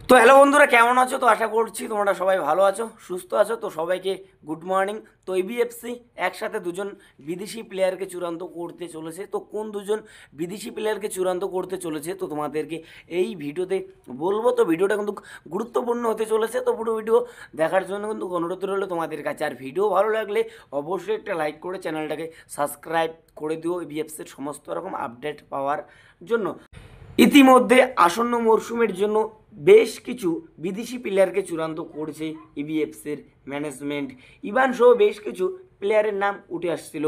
তো হ্যালো বন্ধুরা, কেমন আছো? তো আশা করছি তোমরা সবাই ভালো আছো, সুস্থ আছো। তো সবাইকে গুড মর্নিং। তো এবিএফসি একসাথে দুজন বিদেশি প্লেয়ারকে চূড়ান্ত করতে চলেছে। তো কোন দুজন বিদেশি প্লেয়ারকে চূড়ান্ত করতে চলেছে তো তোমাদেরকে এই ভিডিওতে বলবো। তো ভিডিওটা কিন্তু গুরুত্বপূর্ণ হতে চলেছে। তো পুরো ভিডিও দেখার জন্য কিন্তু অনুরোধ রইল তোমাদের কাছে। আর ভিডিও ভালো লাগলে অবশ্যই একটা লাইক করে চ্যানেলটাকে সাবস্ক্রাইব করে দিও এবিএফসির সমস্ত রকম আপডেট পাওয়ার জন্য। ইতিমধ্যে আসন্ন মরশুমের জন্য বেশ কিছু বিদেশি প্লেয়ারকে চূড়ান্ত করছে ইবিএফসির ম্যানেজমেন্ট। ইভান সহ বেশ কিছু প্লেয়ারের নাম উঠে আসছিল।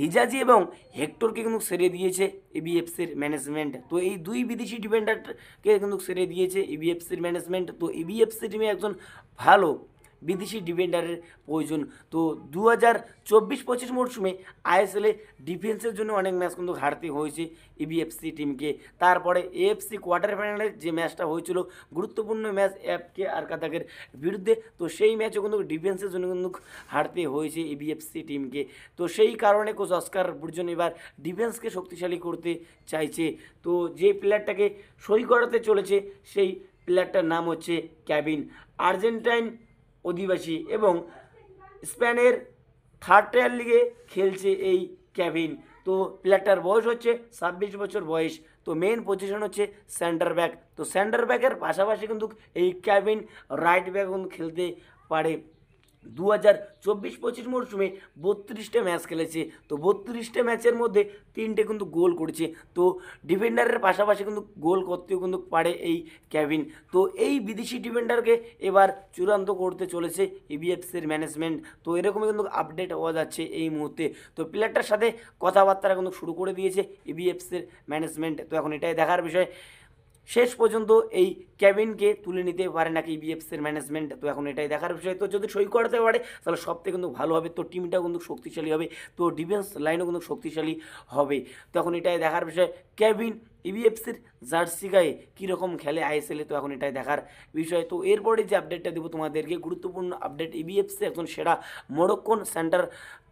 হিজাজি এবং হেক্টরকে কিন্তু সেরে দিয়েছে ইবিএফসির ম্যানেজমেন্ট। তো এই দুই বিদেশি ডিফেন্ডারকে কিন্তু সেরে দিয়েছে ইবিএফসির ম্যানেজমেন্ট। তো ইবিএফসি টিমে একজন ভালো বিদেশি ডিফেন্ডারের প্রয়োজন। তো 2024-25 মরশুমে আইএসএলে ডিফেন্সের জন্য অনেক ম্যাচ কিন্তু হারতে হয়েছে ইবিএফসি টিমকে। তারপরে এএফসি কোয়ার্টার ফাইনালের যে ম্যাচটা হয়েছিল, গুরুত্বপূর্ণ ম্যাচ এফকে আর কাতাকের বিরুদ্ধে, তো সেই ম্যাচও কিন্তু ডিফেন্সের জন্য কিন্তু হারতে হয়েছে ইবিএফসি টিমকে। তো সেই কারণে কোচ অস্কার বুর্জন এবার ডিফেন্সকে শক্তিশালী করতে চাইছে। তো যে প্লেয়ারটাকে সই করাতে চলেছে সেই প্লেয়ারটার নাম হচ্ছে ক্যাবিন। আর্জেন্টাইন অধিবাসী এবং স্পেনের থার্ড টায়ার লিগে খেলছে এই ক্যাভিন। তো প্লেয়ারটার বয়স হচ্ছে 26 বছর বয়স। তো মেন পজিশন হচ্ছে সেন্টার ব্যাক। তো সেন্টার ব্যাকের পাশাপাশি কিন্তু এই ক্যাভিন রাইট ব্যাক কিন্তু খেলতে পারে। 2024-25 মরশুমে 32টা ম্যাচ খেলেছে। তো 32টা ম্যাচের মধ্যে 3টে কিন্তু গোল করেছে। তো ডিফেন্ডারের পাশাপাশি কিন্তু গোল করতেও কিন্তু পারে এই ক্যাভিন। তো এই বিদেশি ডিফেন্ডারকে এবার চূড়ান্ত করতে চলেছে ইবিএফসির ম্যানেজমেন্ট। তো এরকমই কিন্তু আপডেট হওয়া যাচ্ছে এই মুহূর্তে। তো প্লেয়ারটার সাথে কথাবার্তা কিন্তু শুরু করে দিয়েছে ইবিএফসির ম্যানেজমেন্ট। তো এখন এটাই দেখার বিষয় শেষ পর্যন্ত এই ক্যাবিনকে তুলে নিতে পারে নাকি ইবিএফসির ম্যানেজমেন্ট। তো এখন এটাই দেখার বিষয়। তো যদি সই করাতে পারে তাহলে সব থেকে কিন্তু ভালো হবে। তো টিমটাও কিন্তু শক্তিশালী হবে, তো ডিফেন্স লাইনও কিন্তু শক্তিশালী হবে। তো এখন এটাই দেখার বিষয় ক্যাবিন ইবিএফসির জার্সি গায়ে কীরকম খেলে আইএসএলে। তো এখন এটাই দেখার বিষয়। তো এরপরে যে আপডেটটা দেবো তোমাদেরকে, গুরুত্বপূর্ণ আপডেট, ইবিএফসি একজন সেরা মরক্কোন সেন্টার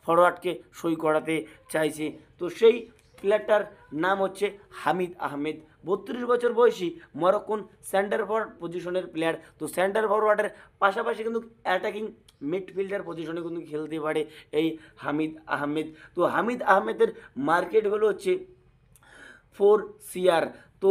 ফরওয়ার্ডকে সই করাতে চাইছে। তো সেই প্লেয়ারটার নাম হচ্ছে হামিদ আহমেদ। 32 বছর বয়সী মরক্কোন সেন্টার ফরওয়ার্ড পজিশনের প্লেয়ার। তো সেন্টার ফরওয়ার্ডের পাশাপাশি কিন্তু অ্যাটাকিং মিডফিল্ডার পজিশনে কিন্তু খেলতে পারে এই হামিদ আহমেদ। তো হামিদ আহমেদের মার্কেট হলো হচ্ছে 4 CR। তো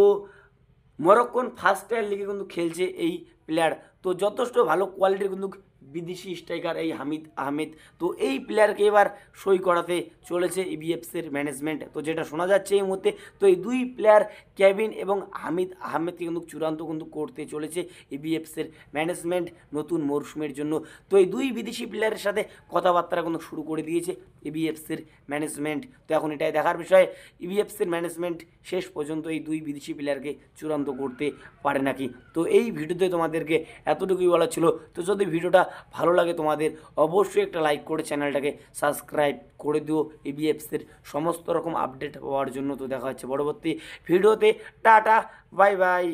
মরক্কোন ফার্স্ট টায়ার লিগে কিন্তু খেলছে এই প্লেয়ার। তো যথেষ্ট ভালো কোয়ালিটির কিন্তু বিদেশি স্ট্রাইকার এই হামিদ আহমেদ। তো এই প্লেয়ারকে এবার সই করাতে চলেছে ইবিএফসির ম্যানেজমেন্ট। তো যেটা শোনা যাচ্ছে এই মুহূর্তে, তো এই দুই প্লেয়ার ক্যাবিন এবং হামিদ আহমেদকে কিন্তু চূড়ান্ত কিন্তু করতে চলেছে ইবিএফসির ম্যানেজমেন্ট নতুন মরশুমের জন্য। তো এই দুই বিদেশি প্লেয়ারের সাথে কথাবার্তা কিন্তু শুরু করে দিয়েছে ইবিএফসির ম্যানেজমেন্ট। তো এখন এটাই দেখার বিষয় ইবিএফসির ম্যানেজমেন্ট শেষ পর্যন্ত এই দুই বিদেশি প্লেয়ারকে চূড়ান্ত করতে পারে নাকি। তো এই ভিডিওতে তোমাদেরকে এতটুকুই বলা ছিল। তো যদি ভিডিওটা ভালো লাগে তোমাদের, অবশ্যই একটা লাইক করে চ্যানেলটাকে সাবস্ক্রাইব করে দিও ইবিএফসির সমস্ত রকম আপডেট পাওয়ার জন্য। তো দেখা হচ্ছে পরবর্তী ভিডিওতে। Tata, bye bye.